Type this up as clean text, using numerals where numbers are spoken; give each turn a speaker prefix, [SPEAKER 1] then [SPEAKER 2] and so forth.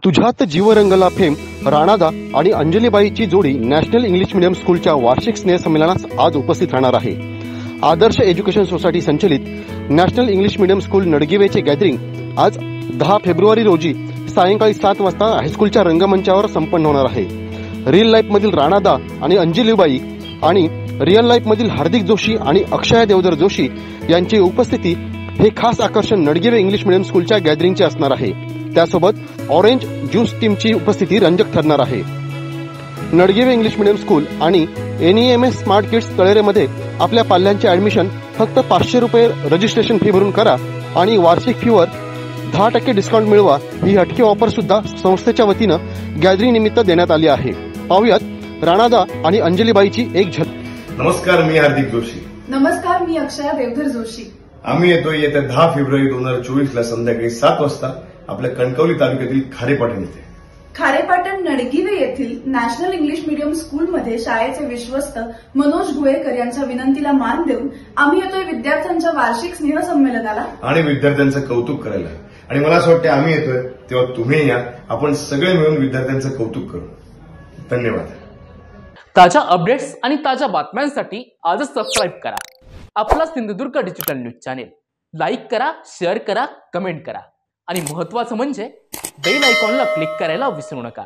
[SPEAKER 1] तुझ्यात जीव रंगला फेम राणादा आणि अंजलीबाईची जोडी नॅशनल इंग्लिश मीडियम स्कूलच्या वार्षिक स्नेहसंमेलनास आज उपस्थित राहणार आहे। आदर्श एज्युकेशन सोसायटी संचलित नॅशनल इंग्लिश मीडियम स्कूल नडगेवेचे गॅदरिंग आज 10 फेब्रुवारी रोजी सायंकाळी 7 वाजता हायस्कूलच्या रंगमंचावर संपन्न होणार आहे। रिअल लाईफ मधील राणादा आणि अंजलीबाई आणि रिअल लाईफ मधील हार्दिक जोशी आणि अक्षया देवधर जोशी यांची उपस्थिती हे खास आकर्षण नडगेवे इंग्लिश मीडियम स्कूलच्या गॅदरिंगचे असणार आहे। त्यासोबत ऑरेंज ज्यूस टीमची उपस्थिती रंजक ठरणार आहे। नडगेवे इंग्लिश मीडियम स्कूल आणि NEMS स्मार्ट किड्स तळेरेमध्ये आपल्या पाल्यांचे ऍडमिशन फक्त 500 रुपये रजिस्ट्रेशन फी भरून करा आणि वार्षिक फीवर 10% डिस्काउंट मिळवा ही हटके ऑफर सुद्धा संस्थेच्या वतीनं गॅदरिंग निमित्त देण्यात आली आहे। पाहूयात राणादा आणि अंजलीबाईची एक झलक।
[SPEAKER 2] नमस्कार, मी हार्दिक जोशी।
[SPEAKER 3] नमस्कार, मी अक्षया देवधर जोशी।
[SPEAKER 2] आम्ही येतोय येत्या 10 फेब्रुवारी 2024 ला संध्याकाळी 7 वाजता आपल्या कणकवली तालुक्यातील खारेपाटण येथे
[SPEAKER 3] खारेपाटण नडगिवे येथील नॅशनल इंग्लिश मीडियम स्कूलमध्ये शाळेचे विश्वस्त मनोज गुळेकर यांच्या विनंतीला मान देऊन आम्ही येतोय विद्यार्थ्यांच्या वार्षिक स्नेहसंमेलनाला आणि
[SPEAKER 2] विद्यार्थ्यांचं कौतुक करायला। आणि मला असं वाटतं आम्ही येतोय तेव्हा तुम्ही या, आपण सगळे मिळून विद्यार्थ्यांचं कौतुक करू। धन्यवाद।
[SPEAKER 4] ताज्या अपडेट्स आणि ताज्या बातम्यांसाठी आजच सबस्क्राईब करा आपला Sindhudurg digital news channel. Like करा, शेअर करा, कमेंट करा आणि महत्त्वाचं म्हणजे बेल आयकॉनला क्लिक करायला विसरू नका।